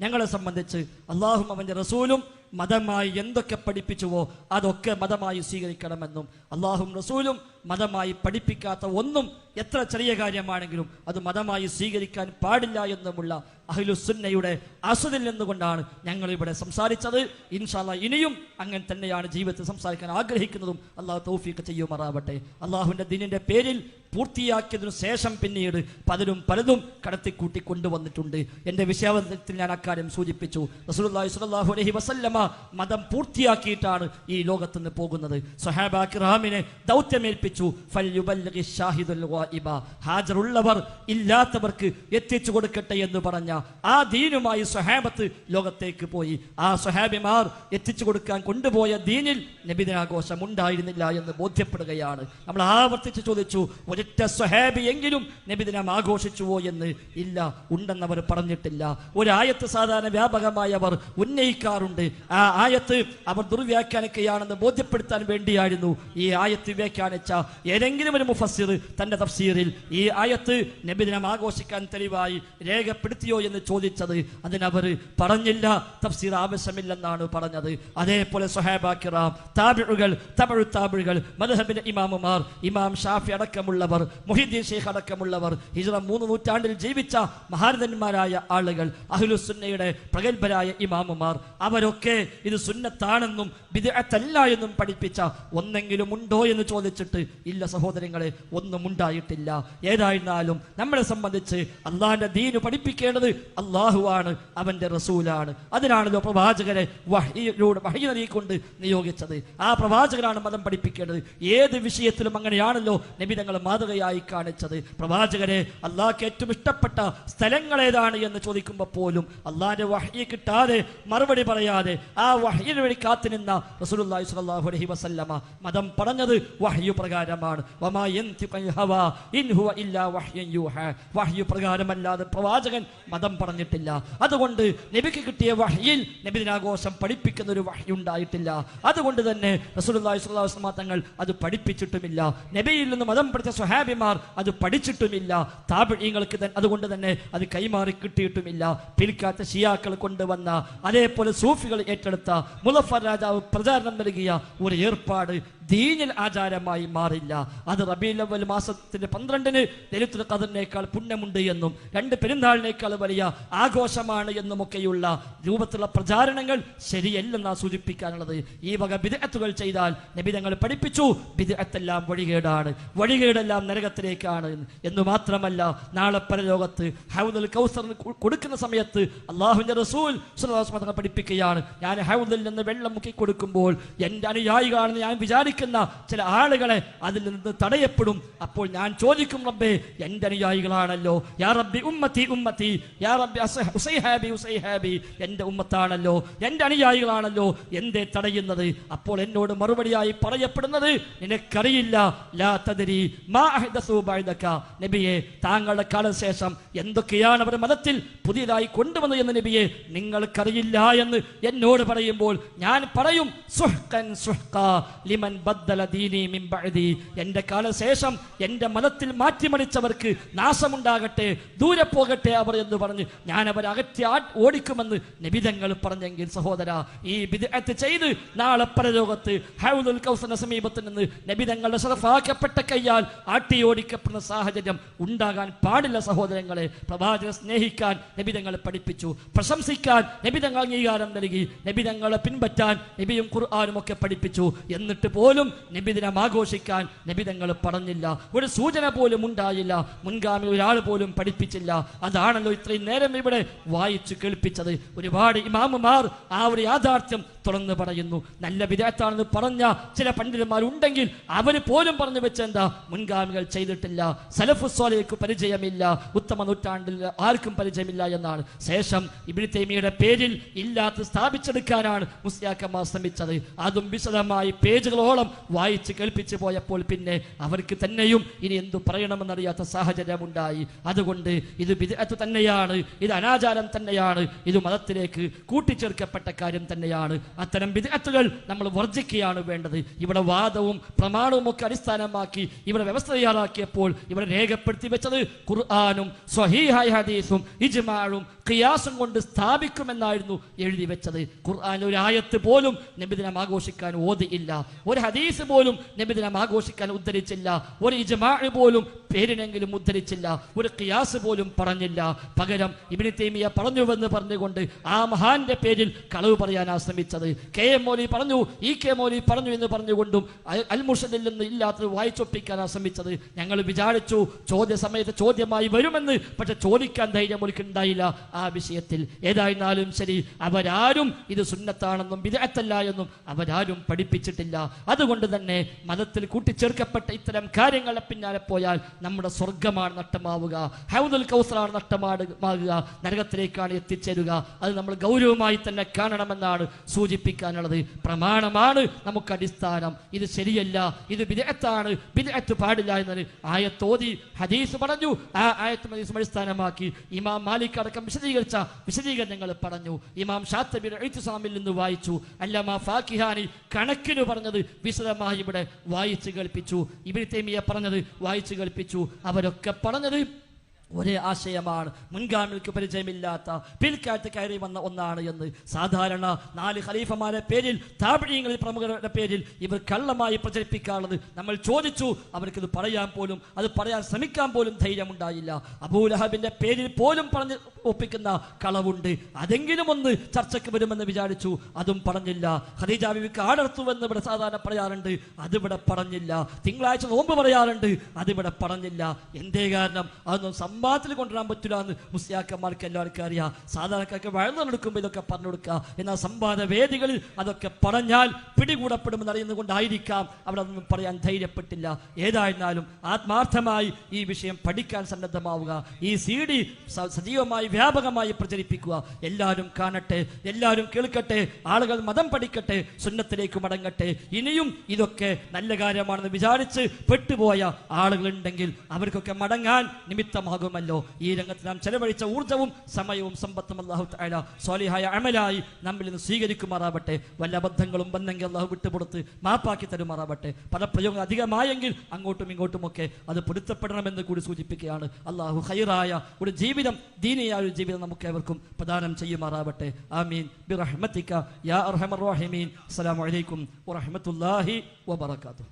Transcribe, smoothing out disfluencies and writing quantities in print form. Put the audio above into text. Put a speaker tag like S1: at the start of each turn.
S1: ഞങ്ങളെ സംബന്ധിച്ച് അള്ളാഹും അവൻ്റെ റസൂലും മതമായി എന്തൊക്കെ പഠിപ്പിച്ചുവോ അതൊക്കെ മതമായി സ്വീകരിക്കണമെന്നും അള്ളാഹും റസൂലും മതമായി പഠിപ്പിക്കാത്ത ഒന്നും എത്ര ചെറിയ കാര്യമാണെങ്കിലും അത് മതമായി സ്വീകരിക്കാൻ പാടില്ല എന്നുമുള്ള അഹ്ലുസുന്നയുടെ അസ്ദിൽ നിന്നുകൊണ്ടാണ് ഞങ്ങൾ ഇവിടെ സംസാരിച്ചത്. ഇൻഷാ അല്ലാഹ് ഇനിയും അങ്ങനെ തന്നെയാണ് ജീവിതത്തിൽ സംസാരിക്കാൻ ആഗ്രഹിക്കുന്നതും. അള്ളാഹു തൗഫീഖ് ചെയ്യുമാറാവട്ടെ. അള്ളാഹുവിൻ്റെ ദീനിൻ്റെ പേരിൽ പൂർത്തിയാക്കിയതിനു ശേഷം പിന്നീട് പലതും കടത്തിക്കൂട്ടി കൊണ്ടുവന്നിട്ടുണ്ട്. എൻ്റെ വിഷയാവതരണത്തിൽ ഞാൻ അക്കാര്യം സൂചിപ്പിച്ചു. റസൂലുള്ളാഹി സ്വല്ലല്ലാഹു അലൈഹി വസല്ലമ മതം പൂർത്തിയാക്കിയിട്ടാണ് ഈ ലോകത്ത് നിന്ന് പോകുന്നത്. സ്വഹാബ കിറാമിനെ ദൗത്യമേൽപ്പിച്ചു. ഫൽയുബല്ലിഗി ഷാഹിദുൽ ഗായിബ, ഹാജറുള്ളവർ ഇല്ലാത്തവർക്ക് എത്തിച്ചു കൊടുക്കട്ടെ എന്ന് പറഞ്ഞ ആ ദീനുമായി സ്വഹാബത്ത് ലോകത്തേക്ക് പോയി. ആ സ്വഹാബിമാർ എത്തിച്ചു കൊടുക്കാൻ കൊണ്ടുപോയ ദീനിൽ നബിദിനാഘോഷം ഉണ്ടായിരുന്നില്ല എന്ന് ബോധ്യപ്പെടുകയാണ്. നമ്മൾ ആവർത്തിച്ച് ചോദിച്ചു, ഒരൊറ്റ സ്വഹാബി എങ്കിലും നബിദിനം ആഘോഷിച്ചുവോ എന്ന്? ഇല്ല, ഉണ്ടെന്നവർ പറഞ്ഞിട്ടില്ല. ഒരായത്ത് സാധാരണ വ്യാപകമായി അവർ ഉന്നയിക്കാറുണ്ട്. ആ ആയത്ത് അവർ ദുർവ്യാഖ്യാനിക്കുകയാണെന്ന് ബോധ്യപ്പെടുത്താൻ വേണ്ടിയായിരുന്നു ഈ ആയത്ത് വ്യാഖ്യാനിച്ച ഏതെങ്കിലും ഒരു മുഫസ്സിർ തന്റെ തഫ്സീറിൽ ഈ ആയത്ത് നബിദിനം ആഘോഷിക്കാൻ തെളിവായി രേഖപ്പെടുത്തിയോ എന്ന് ചോദിച്ചത്. അതിനവർ പറഞ്ഞില്ല, തഫ്സീർ ആവശ്യമില്ലെന്നാണ് പറഞ്ഞത്. അതേപോലെ സ്വഹാബ കിറാം, താബിഉകൾ, തബഉ താബിഉകൾ, മദ്ഹബിലെ ഇമാമുമാർ, ഇമാം ഷാഫി അടക്കമുള്ളവർ, മുഹീദ്ദീൻ ശൈഖ് അടക്കമുള്ളവർ, ഹിജ്റ 3 നൂറ്റാണ്ടിൽ ജീവിച്ച മഹാരഥന്മാരായ ആളുകൾ, അഹ്ലുസുന്നയുടെ പ്രഗത്ഭരായ ഇമാമുമാർ, അവരൊക്കെ ഇത് സുന്നത്താണെന്നും ബിദ്അത്തല്ല എന്നും പഠിപ്പിച്ച ഒന്നെങ്കിലും ഉണ്ടോ എന്ന് ചോദിച്ചിട്ട് ഇല്ല സഹോദരങ്ങളെ, ഒന്നും ഉണ്ടായിട്ടില്ല. ഏതായിരുന്നാലും നമ്മളെ സംബന്ധിച്ച് അള്ളാഹിന്റെ ദീന് പഠിപ്പിക്കേണ്ടത് അള്ളാഹുവാണ്, അവന്റെ റസൂലാണ്. അതിനാണല്ലോ പ്രവാചകരെ വഹ്യ് നൽകിക്കൊണ്ട് നിയോഗിച്ചത്. ആ പ്രവാചകനാണ് മതം പഠിപ്പിക്കേണ്ടത്. ഏത് വിഷയത്തിലും അങ്ങനെയാണല്ലോ നബി തങ്ങൾ മാതൃകയായി കാണിച്ചത്. പ്രവാചകരെ അള്ളാഹ്ക്ക് ഏറ്റവും ഇഷ്ടപ്പെട്ട സ്ഥലങ്ങൾ ഏതാണ് എന്ന് ചോദിക്കുമ്പോൾ പോലും അള്ളാഹിന്റെ വഹ്യ് കിട്ടാതെ മറുപടി പറയാതെ ആ വഹ്യിന് വേണ്ടി കാത്തുനിന്ന റസൂലുള്ളാഹി സ്വല്ലല്ലാഹു അലൈഹി വസല്ലമ മതം പറഞ്ഞത് വഹ്യ് പ്രകാരമാണ്. വമാ യൻതിഖു അനിൽ ഹവാ ഇൻ ഹുവ ഇല്ലാ വഹ്യുൻ യൂഹാ, വഹ്യ് പ്രകാരമല്ലാതെ പ്രവാചകൻ മതം പറഞ്ഞിട്ടില്ല. അതുകൊണ്ട് നബിക്ക് കിട്ടിയ വഹ്യിൽ നബിദിനാഘോഷം പഠിപ്പിക്കുന്ന ഒരു വഹ്യ് ഉണ്ടായിട്ടില്ല. അതുകൊണ്ട് തന്നെ റസൂലുള്ളാഹി സ്വല്ലല്ലാഹു അലൈഹി വസല്ലം തങ്ങൾ അത് പഠിപ്പിച്ചിട്ടുമില്ല. നബിയിൽ നിന്ന് മതം പഠിച്ച സ്വഹാബിമാർ അത് പഠിച്ചിട്ടുമില്ല. താബിഈങ്ങൾക്ക് അതുകൊണ്ട് തന്നെ അത് കൈമാറി കിട്ടിയിട്ടുമില്ല. പിൽക്കാത്ത ഷിയാക്കൾ കൊണ്ടുവന്ന, അതേപോലെ സൂഫികൾ ഏറ്റെടുത്ത, മുളഫർ രാജാവ് പ്രചാരണം നൽകിയ ഒരു ഏർപ്പാട് ദീനിൽ ആചാരമായി മാറില്ല. അത് റബീഉൽ അവ്വൽ മാസത്തിന്റെ 12-ന് ലൈലത്തുൽ ഖദറിനേക്കാൾ പുണ്യമുണ്ട് എന്നും 2 പെരുന്നാളിനേക്കാൾ വലിയ ആഘോഷമാണ് എന്നുമൊക്കെയുള്ള രൂപത്തിലുള്ള പ്രചാരണങ്ങൾ ശരിയല്ലെന്നാണ് സൂചിപ്പിക്കാനുള്ളത്. ഈ വക ബിദ്അത്തുകൾ ചെയ്താൽ നബി തങ്ങൾ പഠിപ്പിച്ചു, ബിദ്അത്തെല്ലാം വഴികേടാണ്, വഴികേടെല്ലാം നരകത്തിലേക്കാണ് എന്ന് മാത്രമല്ല, നാളെ പരലോകത്ത് ഹൗദുൽ കൗസർ കൊടുക്കുന്ന സമയത്ത് അല്ലാഹുവിന്റെ റസൂൽ സ്വല്ലല്ലാഹു അലൈഹി വസല്ലം പഠിപ്പിക്കുകയാണ്, ഞാൻ ഹൗദിൽ നിന്ന് വെള്ളം മുക്കി കൊടുക്കുമ്പോൾ എൻ്റെ അനുയായികളാണെന്ന് ഞാൻ വിചാരിക്കുന്ന ചില ആളുകളെ അതിൽ നിന്ന് തടയപ്പെടും. അപ്പോൾ ഞാൻ ചോദിക്കും, റബ്ബേ എൻ്റെ അനുയായികളാണല്ലോ, യാ റബ്ബി ഉമ്മത്തി ഉമ്മത്തി, യാ റബ്ബി ഉസൈഹാബി ഉസൈഹാബി, എൻ്റെ ഉമ്മത്താണല്ലോ, എൻ്റെ അനുയായികളാണല്ലോ, എന്തേ തടയുന്നത്? അപ്പോൾ എന്നോട് മറുപടിയായി പറയപ്പെടുന്നത്, നിനക്കറിയില്ല, ലാ തദ്രി മാ അഹ്ദസു ബഅദക, നബിയെ താങ്കളുടെ കാലശേഷം എന്തൊക്കെയാണ് അവർ മതത്തിൽ പുതിയതായി കൊണ്ടുവന്നത് എന്ന് നബിയെ നിങ്ങൾക്കറിയില്ല എന്ന് എന്നോട് പറയുമ്പോൾ ഞാൻ പറയും, സുഹ്ഖൻ സുഹ്ഖാ ലിമൻ ബദ്ദല ദീനി മിൻ ബഅദി, എൻ്റെ കാലശേഷം എൻ്റെ മതത്തിൽ മാറ്റിമറിച്ചവർക്ക് നാശമുണ്ടാകട്ടെ, ദൂരെ പോകട്ടെ അവർ എന്ന് പറഞ്ഞ് ഞാൻ അവരെ അകറ്റി ഓടിക്കുമെന്ന് നബിതങ്ങൾ പറഞ്ഞെങ്കിൽ സഹോദര, ഈ ബിദ്അത്ത് ചെയ്ത് നാളെ പരലോകത്ത് ഹൗദുൽ കൗസറിന്റെ സമീപത്ത് നിന്ന് നബിതങ്ങളുടെ ശറഫാക്കപ്പെട്ട കയ്യാൽ ആട്ടി ഓടിക്കപ്പെടുന്ന സാഹചര്യം ഉണ്ടാകാൻ പാടില്ല സഹോദരങ്ങളെ. പ്രവാചകനെ സ്നേഹിക്കാൻ നബിതങ്ങൾ പഠിപ്പിച്ചു, പ്രശംസിക്കാൻ നബിതങ്ങൾ അംഗീകാരം നൽകി, നബിതങ്ങളെ പിൻപറ്റാൻ നബിയും ഖുർആനും ഒക്കെ പഠിപ്പിച്ചു. എന്നിട്ട് പോലും നബിദിനം ആഘോഷിക്കാൻ നബിതങ്ങൾ പറഞ്ഞില്ല, ഒരു സൂചന പോലും ഉണ്ടായില്ല, മുൻഗാമി ഒരാൾ പോലും പഠിപ്പിച്ചില്ല. അതാണല്ലോ ഇത്രയും നേരം ഇവിടെ വായിച്ചു കേൾപ്പിച്ചത്. ഒരുപാട് ഇമാമുമാർ ആ ഒരു യാഥാർത്ഥ്യം തുറന്നു പറയുന്നു. നല്ല ബിദ്അത്താണെന്ന് പറഞ്ഞ ചില പണ്ഡിതന്മാരുണ്ടെങ്കിൽ അവർ പോലും പറഞ്ഞു വെച്ചെന്താ, മുൻഗാമികൾ ചെയ്തിട്ടില്ല, സലഫു സ്വാലിഹ്ക്ക് പരിചയമില്ല, ഉത്തമ നൂറ്റാണ്ടിൽ ആർക്കും പരിചയമില്ല എന്നാണ്. ശേഷം ഇബ്നു തൈമിയയുടെ പേരിൽ ഇല്ലാത്ത സ്ഥാപിച്ചെടുക്കാനാണ് മുസ്ലിയാക്കന്മാർ ശ്രമിച്ചത്. അതും വിശദമായി പേജുകളോളം വായിച്ച് കേൾപ്പിച്ചു പോയപ്പോൾ പിന്നെ അവർക്ക് തന്നെയും ഇനി എന്തു പറയണമെന്നറിയാത്ത സാഹചര്യമുണ്ടായി. അതുകൊണ്ട് ഇത് ബിദ്അത്ത് തന്നെയാണ്, ഇത് അനാചാരം തന്നെയാണ്, ഇത് മതത്തിലേക്ക് കൂട്ടിച്ചേർക്കപ്പെട്ട കാര്യം തന്നെയാണ്. അത്തരം ബിദ്അത്തുകൾ നമ്മൾ വർജിക്കുകയാണ് വേണ്ടത്. ഇവിടെ വാദവും പ്രമാണവും ഒക്കെ അടിസ്ഥാനമാക്കി ഇവിടെ വ്യവസ്ഥ തയ്യാറാക്കിയപ്പോൾ ഇവിടെ രേഖപ്പെടുത്തി വെച്ചത് ഖുർആനും സ്വഹീഹായ ഹദീസും ഇജ്മാഉം ഖിയാസും കൊണ്ട് സ്ഥാപിക്കുമെന്നായിരുന്നു എഴുതി വെച്ചത്. ഖുർആൻ ഒരു ആയത്ത് പോലും നബിദിനം ആഘോഷിക്കാൻ ഓതിയില്ല, ഒരു ഹദീസ് പോലും നബിദിനം ആഘോഷിക്കാൻ ഉദ്ധരിച്ചില്ല, ഒരു ഇജ്മാ പോലും പേരിനെങ്കിലും ഉദ്ധരിച്ചില്ല, ഒരു ഖിയാസ് പോലും പറഞ്ഞില്ല. പകരം ഇബ്നു തൈമിയ പറഞ്ഞുവെന്ന് പറഞ്ഞുകൊണ്ട് ആ മഹാന്റെ പേരിൽ കളവ് പറയാനാ ശ്രമിച്ചത്. കെ എം മൗലവി പറഞ്ഞു, ഇ കെ മൗലവി പറഞ്ഞു എന്ന് പറഞ്ഞുകൊണ്ടും അൽ മുർഷദിൽ നിന്ന് ഇല്ലാത്തത് വായിച്ചൊപ്പിക്കാനാണ് ശ്രമിച്ചത്. ഞങ്ങൾ വിചാരിച്ചു ചോദ്യ സമയത്ത് ചോദ്യമായി വരുമെന്ന്, പക്ഷെ ചോദിക്കാൻ ധൈര്യം ഉണ്ടായില്ല ആ വിഷയത്തിൽ. ഏതായിരുന്നാലും ശരി, അവരാരും ഇത് സുന്നത്താണെന്നും ബിദ്അത്തല്ല എന്നും അവരാരും പഠിപ്പിച്ചിട്ടില്ല. അതുകൊണ്ട് തന്നെ മതത്തിൽ കൂട്ടിച്ചേർക്കപ്പെട്ട ഇത്തരം കാര്യങ്ങളെ പിന്നാലെ പോയാൽ നമ്മുടെ സ്വർഗമാണ് നഷ്ടമാവുക, ഹൗദുൽ കൗസറാണ് നഷ്ടമാകുക, നരകത്തിലേക്കാണ് എത്തിച്ചേരുക. അത് നമ്മൾ ഗൗരവമായി തന്നെ കാണണമെന്നാണ് സൂചിപ്പിക്കാനുള്ളത്. പ്രമാണമാണ് നമുക്ക് അടിസ്ഥാനം. ഇത് ശരിയല്ല, ഇത് ബിദ്അത്താണ്, ബിദ്അത്ത് പാടില്ല എന്നൊരു ആയത്തോതി ഹദീസ് പറഞ്ഞു. ആ ആയത്തും ഹദീസും അടിസ്ഥാനമാക്കി ഇമാം മാലിക് അടക്കം വിശദീകരിച്ച വിശദീകരണങ്ങൾ പറഞ്ഞു. ഇമാം ഷാത്തിബിയുടെ ഇഅ്തിസാമിൽ നിന്ന് വായിച്ചു. അല്ലാമ ഫാക്കിഹാനി കണക്കിന് പറഞ്ഞത് വിശദമായി ഇവിടെ വായിച്ചു കേൾപ്പിച്ചു. ഇബ്നു തൈമിയ പറഞ്ഞത് വായിച്ചു കേൾപ്പിച്ചു. അവരൊക്കെ പറഞ്ഞത് ഒരേ ആശയമാണ്. മുൻഗാമികൾക്ക് പരിചയമില്ലാത്ത പിൽക്കാലത്ത് കയറി വന്ന ഒന്നാണ് എന്ന്. സാധാരണ 4 ഖലീഫമാരുടെ പേരിൽ, താബിഈങ്ങളിൽ പ്രമുഖരുടെ പേരിൽ ഇവർ കള്ളമായി പ്രചരിപ്പിക്കാറുള്ളത് നമ്മൾ ചോദിച്ചു. അവർക്കിത് പറയാൻ പോലും, അത് പറയാൻ ശ്രമിക്കാൻ പോലും ധൈര്യമുണ്ടായില്ല. അബൂലഹബിന്റെ പേരിൽ പോലും പറഞ്ഞ് ഒപ്പിക്കുന്ന കളവുണ്ട്. അതെങ്കിലും ഒന്ന് ചർച്ചയ്ക്ക് വരുമെന്ന് വിചാരിച്ചു, അതും പറഞ്ഞില്ല. ഖദീജ ബീവിക്ക് ആടർത്തുവെന്ന് ഇവിടെ സാധാരണ പറയാറുണ്ട്, അതിവിടെ പറഞ്ഞില്ല. തിങ്കളാഴ്ച നോമ്പ് പറയാറുണ്ട്, അതിവിടെ പറഞ്ഞില്ല. എന്തേ കാരണം? അതൊന്നും സംവാദത്തിൽ കൊണ്ടുവരാൻ പറ്റില്ല എന്ന് മുസ്ലിയാക്കന്മാർക്ക് എല്ലാവർക്കും അറിയാം. സാധാരണക്കാർക്ക് വഴന്നെടുക്കുമ്പോൾ ഇതൊക്കെ പറഞ്ഞു കൊടുക്കുക. എന്നാൽ സംവാദ വേദികളിൽ അതൊക്കെ പറഞ്ഞാൽ പിടികൂടപ്പെടുമെന്ന് അറിയുന്നത് കൊണ്ടായിരിക്കാം അവിടെ അതൊന്നും പറയാൻ ധൈര്യപ്പെട്ടില്ല. ഏതായിരുന്നാലും ആത്മാർത്ഥമായി ഈ വിഷയം പഠിക്കാൻ സന്നദ്ധമാവുക. ഈ CD സജീവമായി വ്യാപകമായി പ്രചരിപ്പിക്കുക. എല്ലാവരും കാണട്ടെ, എല്ലാവരും കേൾക്കട്ടെ, ആളുകൾ മതം പഠിക്കട്ടെ, സുന്നത്തിലേക്ക് മടങ്ങട്ടെ. ഇനിയും ഇതൊക്കെ നല്ല കാര്യമാണെന്ന് വിചാരിച്ച് പെട്ടുപോയ ആളുകളുണ്ടെങ്കിൽ അവർക്കൊക്കെ മടങ്ങാൻ നിമിത്തമാകുമല്ലോ. ഈ രംഗത്ത് നാം ചെലവഴിച്ച ഊർജ്ജവും സമയവും സമ്പത്തും അല്ലാഹു തആല സ്വാലിഹായ അമലായി നമ്മിൽ നിന്ന് സ്വീകരിക്കുമാറാവട്ടെ. വല്ല അബദ്ധങ്ങളും വന്നെങ്കിൽ അല്ലാഹു വിട്ടുപുറത്ത് മാപ്പാക്കി തരുമാറാവട്ടെ. പല പ്രയോഗങ്ങൾ അധികമായെങ്കിൽ അങ്ങോട്ടും ഇങ്ങോട്ടുമൊക്കെ അത് പൊരുത്തപ്പെടണമെന്ന് കൂടി സൂചിപ്പിക്കുകയാണ്. അല്ലാഹു ഖൈറായ ഒരു ജീവിതം, ദീനിയായ ഒരു ജീവിതം നമുക്ക് ഏവർക്കും പ്രദാനം ചെയ്യുമാറാവട്ടെ. ആമീൻ ബിറഹ്മതിക യാ അർഹമർ റഹീമീൻ. അസ്സലാമു അലൈക്കും വറഹ്മത്തുള്ളാഹി വബറകാതുഹു.